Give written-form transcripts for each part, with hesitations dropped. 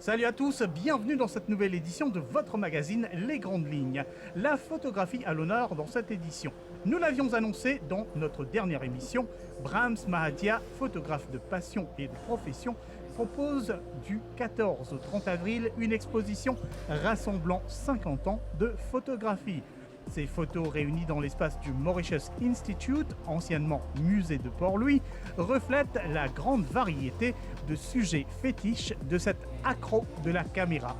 Salut à tous, bienvenue dans cette nouvelle édition de votre magazine Les Grandes Lignes. La photographie à l'honneur dans cette édition. Nous l'avions annoncé dans notre dernière émission, Brahms Mahadia, photographe de passion et de profession, propose du 14 au 30 avril une exposition rassemblant 50 ans de photographie. Ces photos réunies dans l'espace du Mauritius Institute, anciennement musée de Port-Louis, reflètent la grande variété de sujets fétiches de cet accro de la caméra.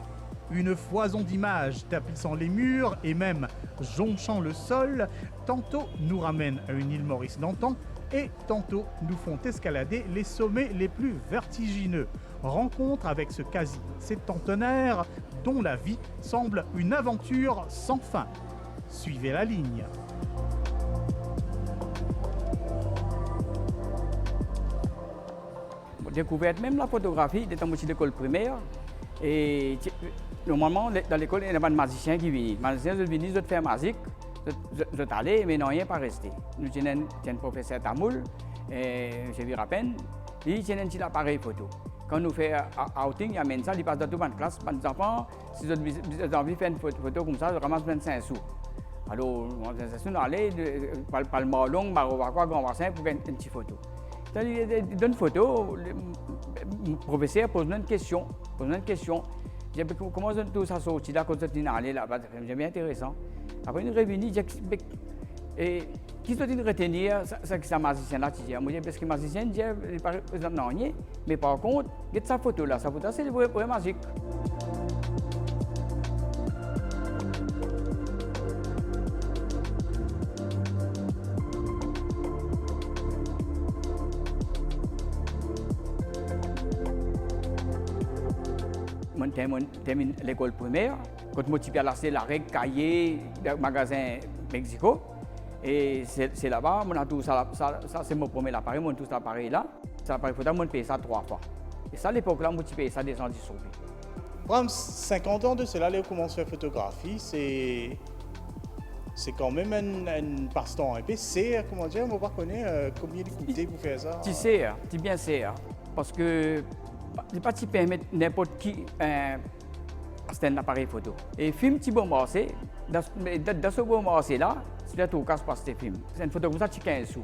Une foison d'images tapissant les murs et même jonchant le sol, tantôt nous ramènent à une île Maurice d'antan et tantôt nous font escalader les sommets les plus vertigineux. Rencontre avec ce quasi-septentenaire dont la vie semble une aventure sans fin. Suivez la ligne. J'ai découvert même la photographie étant à l'école primaire. Et normalement, dans l'école, il y a un magicien qui vient. Le magicien vient, je fais musique, je t'allais, mais non, il n'est pas resté. Nous avons un professeur Tamoul, je lui rappelle, il a un petit appareil photo. Quand nous faisons un outing, il amène ça, il passe dans toute la classe. Les enfants, si vous avez envie de faire une photo comme ça, je ramasse 25 sous. Alors, on allait par le Marlong, Marovaquois, Grand Bassin pour faire une petite photo. Il donne une photo, le professeur pose une question. Je dis, comment tout ça sorti là, quand tu allé là, c'est bien intéressant. Après, il est revenu, il dit, qui doit retenir ça magicien là, tu dis, parce que le magicien dit, il ne représente rien, mais par contre, il y a sa photo là, c'est le vrai magique. Je termine l'école primaire. Quand je suis allé à la règle cahier du magasin Mexico. Et c'est là-bas, ça c'est mon premier appareil, tout cet appareil-là. Cet appareil photo, je paye ça 3 fois. Et ça, à l'époque-là, je paye ça 210 roupies. Brahms, 50 ans de cela, là, commence à faire photographie, c'est quand même un passe-temps un peu serre, comment dire, on ne connaît combien de coûté pour faire ça. Tu sais, tu bien sais, parce que je ne peux pas permettre n'importe qui c'est un appareil photo. Et film, tu peux marcher, dans ce bon marché-là, c'est tout casse pas ce film. C'est une photo comme ça, tu 15 sous.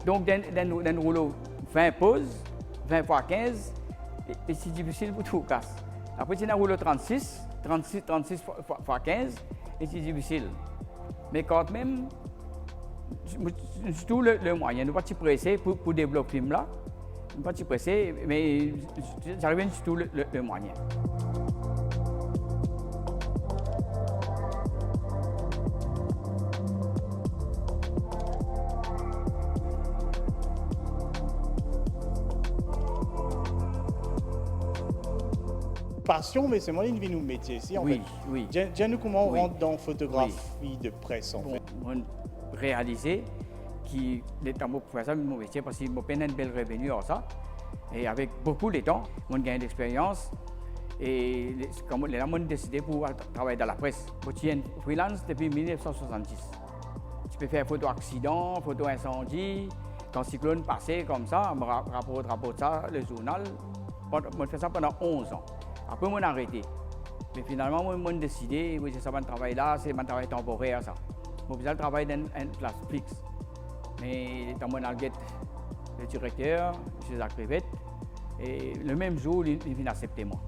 Donc, dans un rouleau 20 poses, 20 x 15, et c'est difficile pour tout casse. Après, tu as un rouleau 36 x 15, et c'est difficile. Mais quand même, c'est tout le moyen. Nous ne sommes pas pressés pour développer le film là. Nous ne sommes pas pressés, mais j'arrive sur tout le moyen. Passion, mais c'est moi qui viens nous métier ici. Oui. Dis-nous comment on rentre dans la photographie de presse en fait. On réalisé qui les temps pour faire ça, mon métier parce qu'il m'a une belle revenu en ça. Et avec beaucoup de temps, on gagne d'expérience. Et comme les gens ont décidé pour travailler dans la presse. Je suis freelance depuis 1970. Tu peux faire photo accident, photo incendie, quand le cyclone passait comme ça, on me rapporte ça, le journal. On fait ça pendant 11 ans. Après, on a arrêté. Mais finalement, on a décidé que ça va travailler là, c'est un travail temporaire. On besoin de travailler dans une place fixe. Mais dans mon alguette, le directeur, M. Jacques Rivette, et le même jour, il vient accepter moi.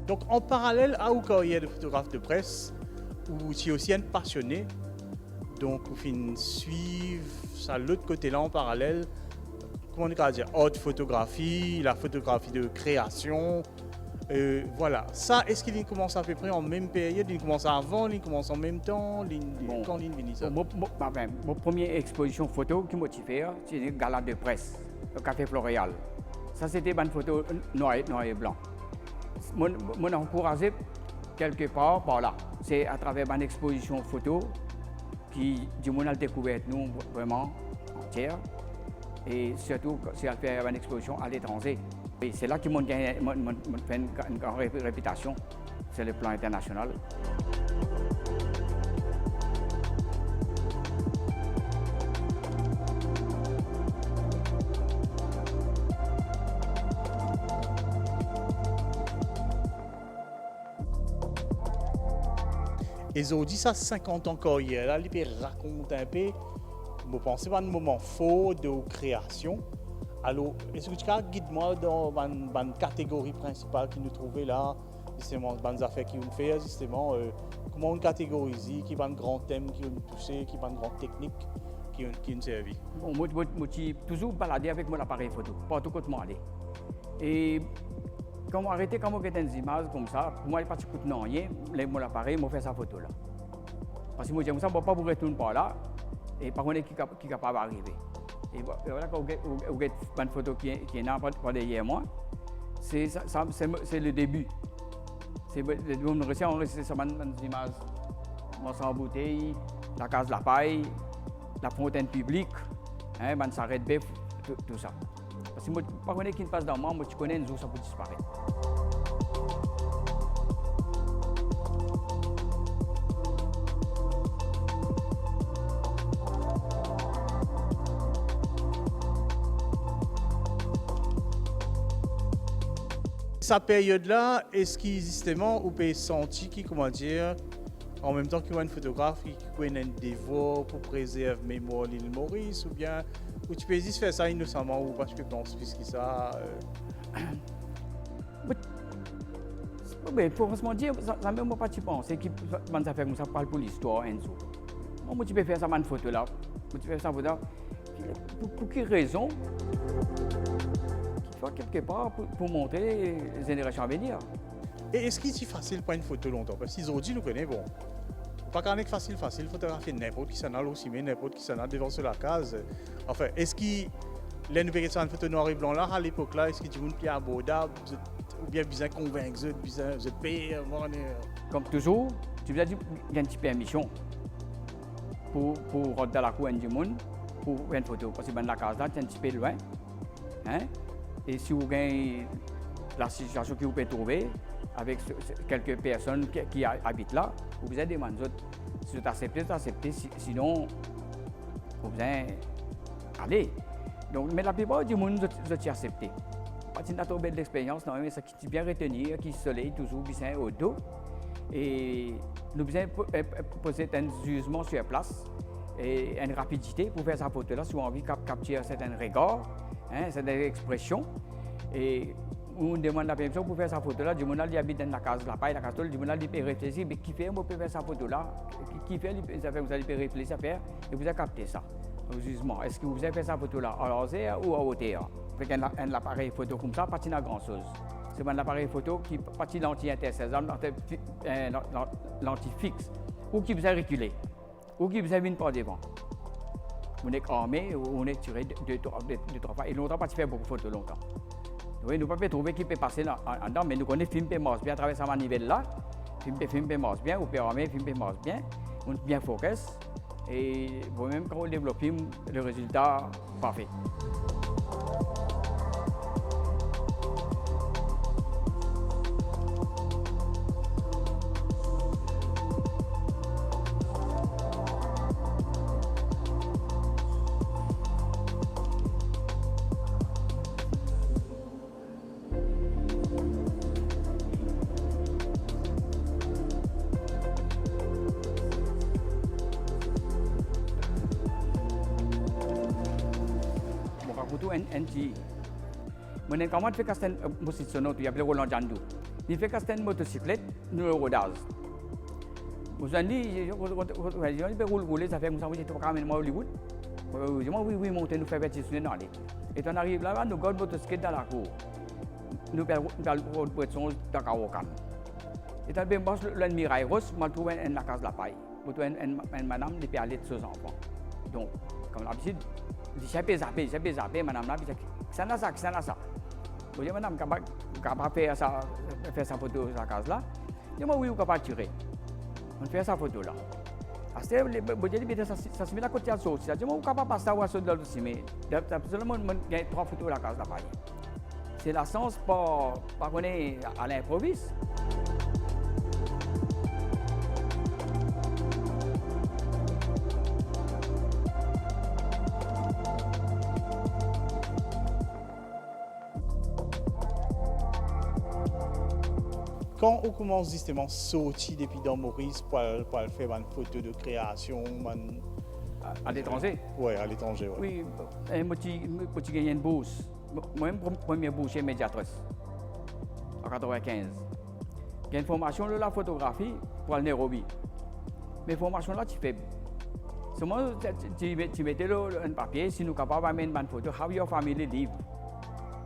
Donc en parallèle à une carrière de photographe de presse, ou si aussi un passionné, donc vous finissez suivre ça l'autre côté là en parallèle, comment on va dire, haute photographie, la photographie de création, voilà. Ça, est-ce qu'il commence à peu près en même période, il commence avant, il commence en même temps, quand il finit ça? Mon première exposition photo qui m'a fait, c'est une gala de presse, au Café Floréal. Ça c'était une photo noir et blanc. Mon encouragé quelque part par là. C'est à travers une exposition photo qui du monde a découvert nous vraiment entière et surtout c'est à faire une exposition à l'étranger. Et c'est là qu'ils m'ont fait une grande réputation sur le plan international. Et ils ont dit ça 50 ans encore hier. Là, ils racontent un peu, je pense, un moment fort de création. Alors, est-ce que tu peux guider-moi dans la catégorie principale que nous trouvons là, justement, dans les affaires qui nous fait, justement, comment on catégorise, qui va un grand thème qui nous touché, qui va une grande technique qui nous servi. Bon, moi, je suis toujours baladé avec mon appareil photo, partout où je aller. Et quand on arrête, quand on fait des images comme ça, pour moi, il n'y a pas de coup de rien, mon appareil, je fais sa photo là. Parce que moi, j'aime ça, je ne peux pas vous retourner par là, et par contre, qui est capable d'arriver. Et voilà, quand vous avez une photo qui est là, pas derrière moi, c'est le début. On réussit à enregistrer ça dans des images, en bouteille, la case de la paille, la fontaine publique, man s'arrête bête, tout ça. Parce que moi, par contre, qui passe dans moi, je connais un jour ça peut disparaître. Cette période-là, est-ce qu'il justement, vous pouvez sentir qui, comment dire, en même temps qu'il y a une photographe qui connaît un dévot pour préserver la mémoire de l'île Maurice, ou bien, ou tu peux juste faire ça innocemment, ou parce que tu penses plus que ça Mais pour franchement dire, ça ne même pas tu penses, c'est que ça fait comme ça parle pour l'histoire un jour. Moi, tu peux faire ça, une photo là, tu peux faire ça, pour quelle raison? Quelque part pour montrer les générations à venir. Et est-ce qu'il est facile pour une photo longtemps? Parce qu'ils ont dit, nous connaissons, bon, pas qu'un est facile, photographier n'importe qui s'en a aussi, mais n'importe qui s'en a devant sur la case. Enfin, est-ce qu'il les nouvelles une photo noir et blanc là, à l'époque là, est-ce que tu veux une plus abordable, ou bien besoin de convaincre, besoin de payer? Comme toujours, tu veux dire, il y a une petite permission pour rentrer dans la cour du monde, pour faire une photo, parce que dans la case là, tu es un petit peu loin. Hein? Et si vous avez la situation que vous pouvez trouver avec quelques personnes qui habitent là, vous avez demandé si vous acceptez, sinon vous avez aller. Donc, mais la plupart du monde, vous avez accepté. Parce que c'est une belle expérience, mais ça qui bien retenir, qui soleil toujours bien au dos. Et nous avons posé un jugement sur place et une rapidité pour faire sa photo là, si on a envie de capturer certains regards. Certaines expressions. Et on demande la permission pour faire sa photo là. Du monde qui habite dans la case la paille, la casserole, du monde qui peut réfléchir, mais qui fait, on peut faire sa photo là. Qui fait, vous allez réfléchir à faire et vous avez capté ça. Au jugement. Est-ce que vous avez fait sa photo là à l'envers ou à hauteur? Avec un appareil photo comme ça, pas de grand chose. C'est un appareil photo qui partit l'anti-intercesseur, l'anti-fixe, ou qui vous a reculé, ou qui vous a mis par devant. On est armé, on est tiré deux, trois fois. Et longtemps, pas de faire beaucoup de photos longtemps. Oui, nous ne pouvons pas trouver qui peut passer là-dedans, mais nous connaissons film peut marche bien à travers sa manivelle là. Film peut marche bien, ou peut armer, film peut marche bien. On est bien focus. Et vous-même, quand on développe film, le résultat parfait. NG. Menen kamat fait kasten musik sono tu appelé Roland Jandou. Il fait kasten motocyclette nous rodage. Vous allez il peut rouler ça fait comme ça vous êtes pas même Hollywood. Oui monter nous faire petit dans aller. Et on arrive là nous garde motocyclette dans la cour. Nous pour son dans Kawokan. Et t'as bien boss l'ennemi Rose m'a trouvé en la case la paille. Pour une madame qui peut aller de ses enfants. Donc comme l'habitude j'ai pas zappé, madame là, ça n'a ça. Vous dites, madame, capable faire sa photo dans la case là. Je dis, oui, vous capable tirer. On fait sa photo là. Parce que vous dites, ça se met à côté de la sauce. Je dis, vous capable passer à la sauce dans le ciment. Seulement, il y a 3 photos dans la case là. c'est la sens pas connaître à l'improviste. Quand on commence justement à sortir depuis dans Maurice pour faire une photo de création, À l'étranger? Oui, à l'étranger. Ouais. Oui, j'ai gagné une bourse. Moi-même, première bourse chez Mediatrice, en 1995. J'ai une formation de la photographie pour le Nairobi. Mais formation là, tu fais. Seulement, tu mettais un papier, si nous sommes capables d'amener une photo, how your family live.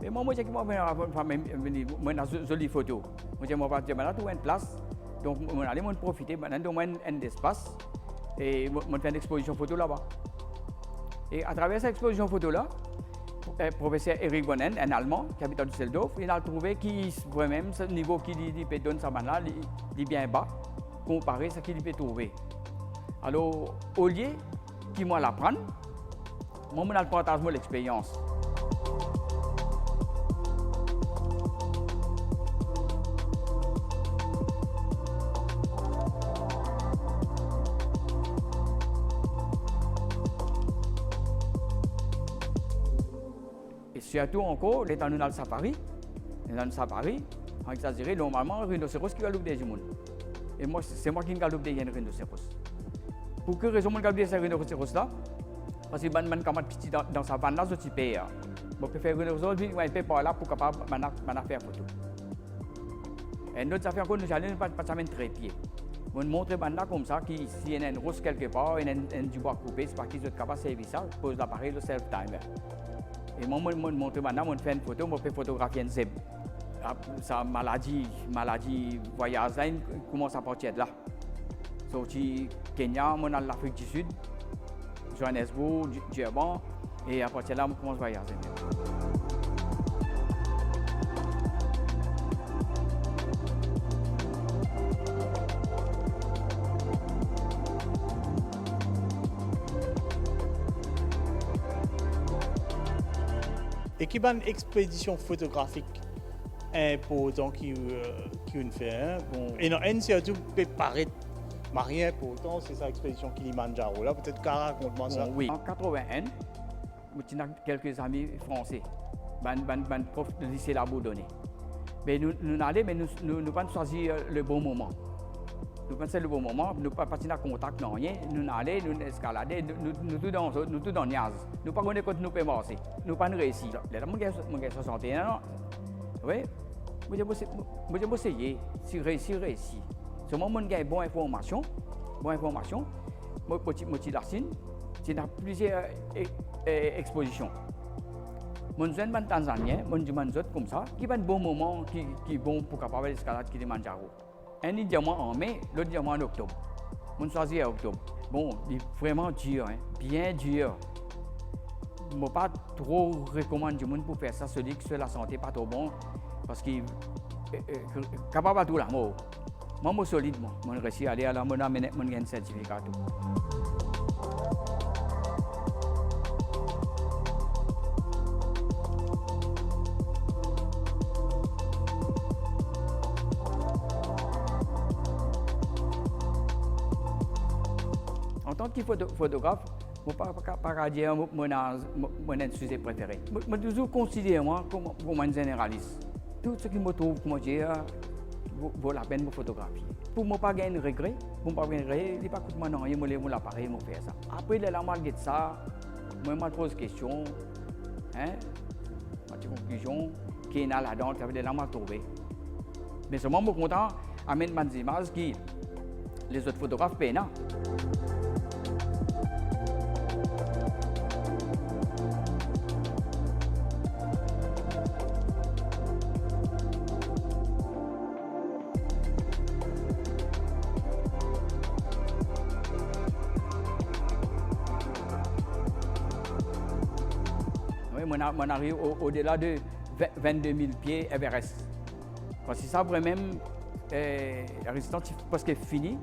Mais moi, j'ai une jolie photo. Moi, j'ai une place. Donc, je vais profiter maintenant d'un espace et je fais une exposition photo là-bas. Et à travers cette exposition photo-là, le professeur Eric Bonnen, un Allemand qui habite à Düsseldorf, il a trouvé qu'il vraiment ce niveau qu'il peut donner ça là, il est bien bas, comparé à ce qu'il peut trouver. Alors, au lieu qu'il moi l'apprendre, moi, je partage l'expérience. Surtout encore, les temps dans le safari, on exagéré, normalement, un rhinocéros qui va louper des gens. Et moi, c'est moi qui vais louper des rhinocéros. Pour quelle raison je vais louper ces rhinocéros là? Parce que je suis petit dans sa vanne là, je suis payé. Je peux faire rhinocéros, je vais payer par là pour capable de faire photo. Et notre affaire, nous allons pas de trépied. On montre là comme ça, que s'il y a une rose quelque part, il y a un du bois coupé, c'est pas qu'ils sont capables de servir ça, pose l'appareil, le self-timer. Et moi, je montre maintenant, je fais une photo, je fais photographier un zèbre. Sa maladie voyage là, commence à partir de là. Sorti Kenya, je suis en Afrique du Sud, Johannesburg, Durban, et à partir de là, je commence à voyager. Et qui a une expédition photographique importante qui fait. Bon. Et non, surtout peut paraître rien pourtant, c'est sa expédition Kilimanjaro. Là, peut-être Cara raconte-moi ça. Oui, en 81, j'ai quelques amis français, prof de lycée La Bourdonnais. Mais nous allons, mais nous pas choisir le bon moment. Nous pensons le bon moment, nous pas partir en contact, non rien. Nous allons, nous escalader, nous tout dans Niaz. Nous pas connaître quand nous pouvons marcher. Nous pas réussi. Là, mon gars 61 ans. Oui, moi j'ai essayé, si réussi. Seulement mon gars bonne information. Moi petit Larcine, c'est dans plusieurs expositions. Mon jeune Tanzanien, mon jeune comme ça, qui va un bon moment, qui est bon pour capable l'escalade Kilimanjaro. Un diamant en mai, l'autre diamant en octobre. On choisit en octobre. Bon, il est vraiment dur, hein? Bien dur. Je ne vais pas trop recommander du monde pour faire ça, celui qui fait la santé pas trop bon, parce qu'il est capable de tout la mort. Moi, je suis solide, je réussis à aller à la monnaie, je gagne un certificat. En tant que photographe, je ne peux pas dire que c'est un sujet préféré. Je toujours considère moi comme un généraliste. Tout ce qui me trouve, comme je dis, vaut la peine de photographier. Pour ne pas gagner de regret, il n'y a pas de moi, il me l'appareil, il me fait ça. Après, il a malgré ça, je me pose des questions, des conclusions, qui est là-dedans, qui avait mal trouvé. Mais seulement, je suis content d'amener des images qui les autres photographes peinent. On arrive au-delà de 22 000 pieds Everest. Parce que ça, vraiment, la résistance est presque finie.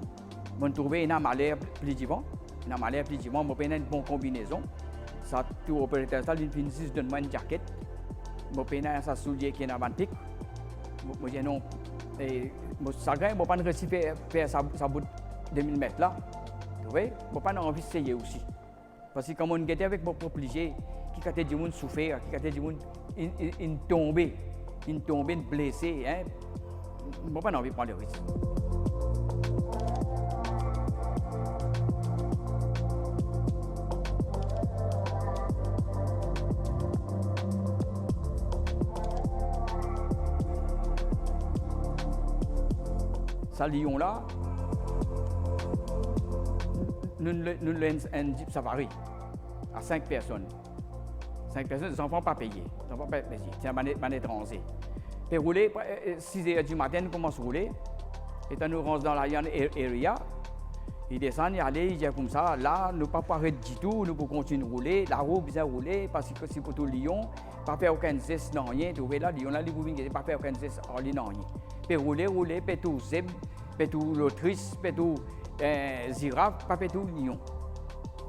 On trouve une malaire plus vivant. Une malaire plus vivant, on a une bonne combinaison. Ça, tout opérateur, il finit de donner une jaquette. mon pénal ça soulier qui est dans pic. Moi j'ai non et mon sagrin moi pas réussi faire ça bout 2000 mètres là. Tu vois, moi pas envie d'essayer aussi. Parce que comme on était avec mon obligé qui a des gens souffrir, qui a des gens tomber, blessé hein. Moi pas envie de prendre le risque. Ça lion là, nous avons un Jeep Safari à 5 personnes. 5 personnes, les enfants pas payés. Les enfants pas payés. C'est un étranger. Puis rouler, 6 h du matin, nous commençons à rouler. Et nous rentrons dans la Yann Area. Ils descendent, ils allaient, ils disent comme ça. Là, nous ne pouvons pas arrêter du tout, nous pouvons continuer de rouler. La roue, bien rouler, parce que c'est pour tout Lyon. Pas faire aucun geste, non, rien. Tu vois là, Lyon, là, vous ne pas faire aucun geste, non, rien. Puis rouler, puis tout zèbre, puis tout l'autrice, puis tout girafe, puis tout lion.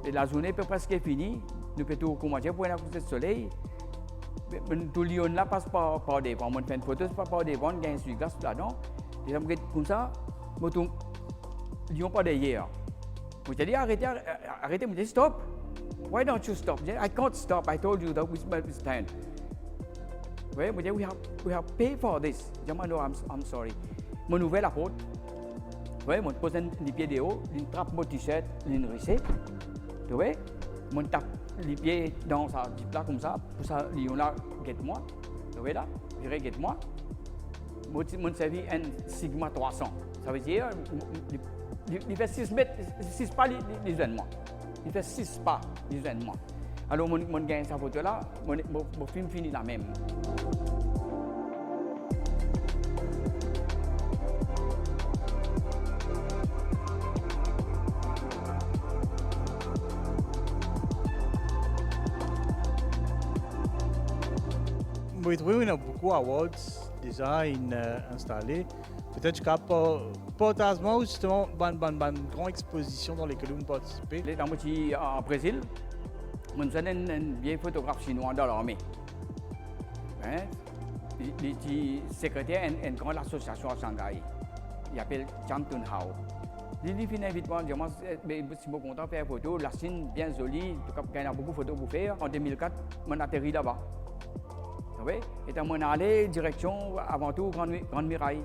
Et la journée peut presque finie. Nous pouvons commencer pour un coup de soleil. Tout lion là passe par devant. On fait une photo, c'est pas par devant, il y a un suivi là-dedans. Et comme ça, le lion pas derrière. Je te dis arrêtez, je me dis stop. Why don't you stop? I can't stop. I told you that we stand. Oui, je dis we have paid for this. Je dis no, I'm sorry. Mon nouvelle apôtre. Oui, je pose les pieds de haut, je trappe mon t-shirt, je rissé. Tu vois? Je tape les pieds dans sa jeep là comme ça, pour ça, lion là, guette-moi. Tu vois là? Je dirais guette-moi. Je servi un Sigma 300. Ça veut dire, il fait 6 mètres, 6 pas l'isolement. Il fait 6 pas l'isolement. Alors, je gagne sa photo là, mon film finit la même. Oui, on a beaucoup d'awards déjà installés. Peut-être qu'il n'y a pas justement une grande exposition dans lesquelles on participe. Dans au Brésil, on a un vieil photographe chinois dans l'armée. Il est secrétaire d'une grande association à Shanghai. Il s'appelle Chang Tunhao. Il vient invite moi, je suis content de faire une photo. La Chine, bien jolie, il y a beaucoup de photos pour faire. En 2004, on a atterri là-bas. Et on est allé direction avant tout Grande Muraille.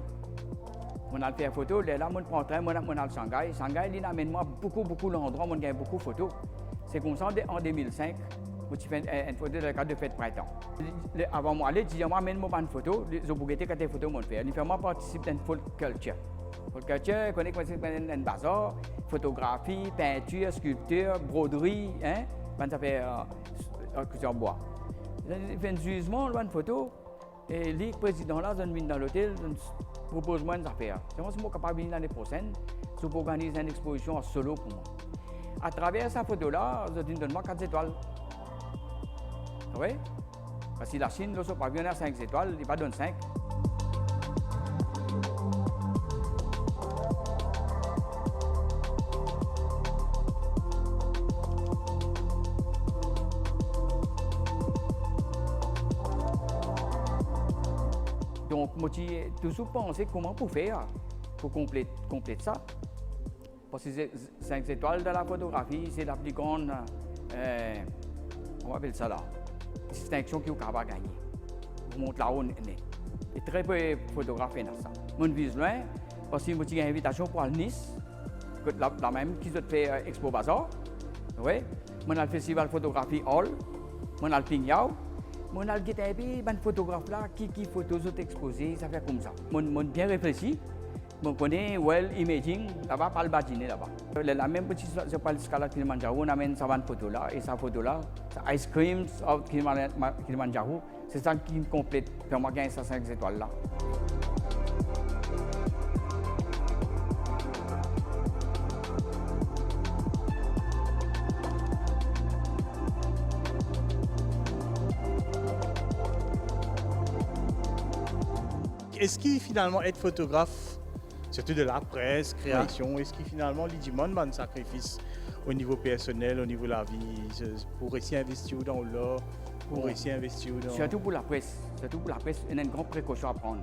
On a fait une photo, là on prend un train, on a à Shanghai. Shanghai, il amène moi beaucoup d'endroits, on a beaucoup de photos. C'est comme ça en 2005, je fais une photo dans le cadre de fête printemps. Avant moi aller, je dis moi amène moi une photo, je vous guetter quand les photos m'ont fait. Il fait moi participer à une folk culture. Folk culture, je connais un bazar, photographie, peinture, sculpture, broderie, hein, ça fait en bois. Il fait un jugement, une photo, et le président là, je viens dans l'hôtel, je propose moi une affaire. Je suis capable de venir l'année prochaine, je peux organiser une exposition en solo pour moi. À travers cette photo-là, je donne moi 4 étoiles. Oui? Parce que la Chine, le pavillon a 5 étoiles, il ne pas donne 5. Donc, moi, j'ai toujours pensé comment pour faire pour compléter ça. Parce que 5 étoiles de la photographie, c'est la plus grande, on appelle ça là, distinction qu'on va gagner. Pour montrer là où on est. Et très peu de photographes font ça. Je vise loin, parce que j'ai une invitation pour aller à Nice, la même qui se fait Expo Bazar. Oui. J'ai le festival photographie Hall, j'ai le Pingyao. Mon algérie, ben photographe là, qui photos sont exposées, ça fait comme ça. Mon bien réfléchi, mon connaît well imaging, là-bas pas le bâtiment là-bas. La même petite, je parle Scala Kilimanjaro, on amène sa photo là et sa photo là, ice creams of Kilimanjaro, c'est ça qui me complète, pour moi gagner ça 5 étoiles là. Est-ce qu'il finalement être photographe, surtout de la presse, création, est-ce qu'il finalement lui demande un sacrifice au niveau personnel, au niveau de la vie, pour essayer d'investir dans l'art, pour essayer d'investir dans... Surtout pour la presse. Il y a une grande précaution à prendre.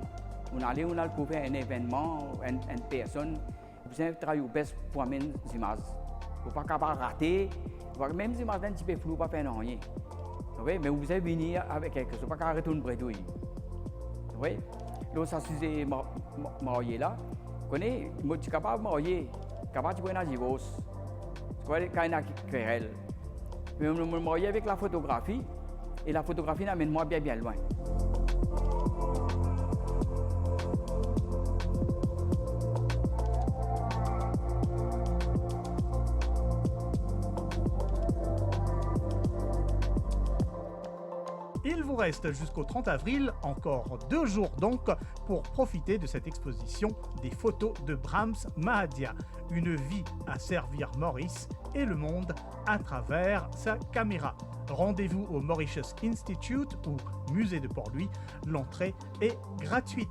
On a couvert un événement, une personne, vous avez travaillé au best pour amener des images. Pour ne pas rater, même si images un petit peu flou, pas faire rien. Oui, mais vous avez venir avec quelque chose, pas qu'à retourner bredouille. Oui, là, ça c'est marié là. Vous connaissez, je suis capable de marier, capable de prendre un divorce. C'est quoi, quand il y a une querelle. Mais je me marie avec la photographie, et la photographie m'amène moi bien loin. Il vous reste jusqu'au 30 avril, encore 2 jours donc, pour profiter de cette exposition des photos de Brahms Mahadia. Une vie à servir Maurice et le monde à travers sa caméra. Rendez-vous au Mauritius Institute ou musée de Port-Louis. L'entrée est gratuite.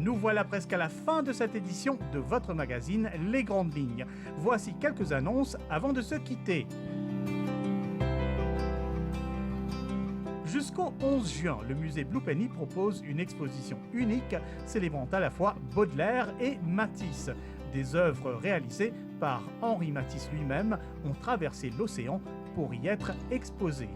Nous voilà presque à la fin de cette édition de votre magazine Les Grandes Lignes. Voici quelques annonces avant de se quitter. Jusqu'au 11 juin, le musée Blue Penny propose une exposition unique célébrant à la fois Baudelaire et Matisse. Des œuvres réalisées par Henri Matisse lui-même ont traversé l'océan pour y être exposées.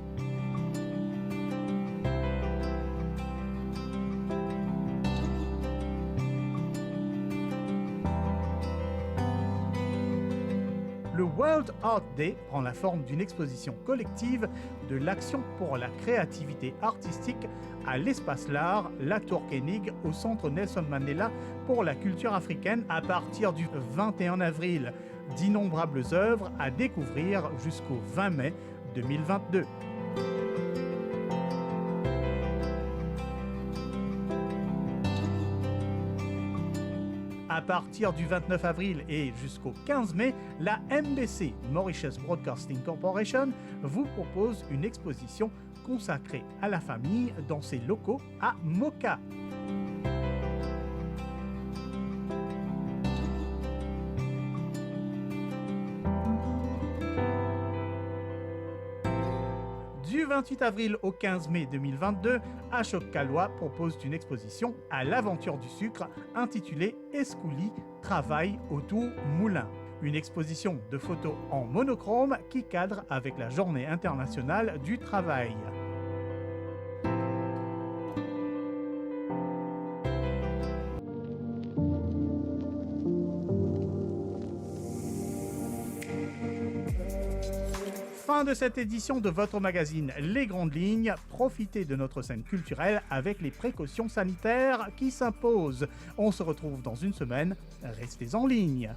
Le World Art Day prend la forme d'une exposition collective de l'Action pour la créativité artistique à l'Espace L'Art, la Tour Koenig, au Centre Nelson Mandela pour la culture africaine à partir du 21 avril. D'innombrables œuvres à découvrir jusqu'au 20 mai 2022. À partir du 29 avril et jusqu'au 15 mai, la MBC, Mauritius Broadcasting Corporation, vous propose une exposition consacrée à la famille dans ses locaux à Moka. Du 28 avril au 15 mai 2022, Ashok Kalwa propose une exposition à l'aventure du sucre intitulée Escouli, travail autour moulin. Une exposition de photos en monochrome qui cadre avec la Journée internationale du travail. Fin de cette édition de votre magazine Les Grandes Lignes. Profitez de notre scène culturelle avec les précautions sanitaires qui s'imposent. On se retrouve dans une semaine. Restez en ligne.